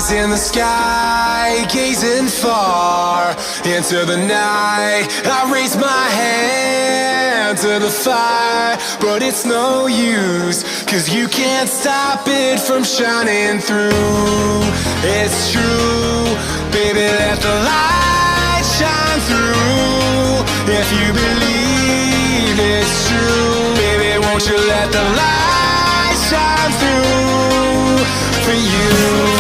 eyes in the sky, gazing far into the night. I raise my hand to the fire, but it's no use, 'cause you can't stop it from shining through. It's true, baby, let the light shine through. If you believe it's true, baby, won't you let the light shine through for you?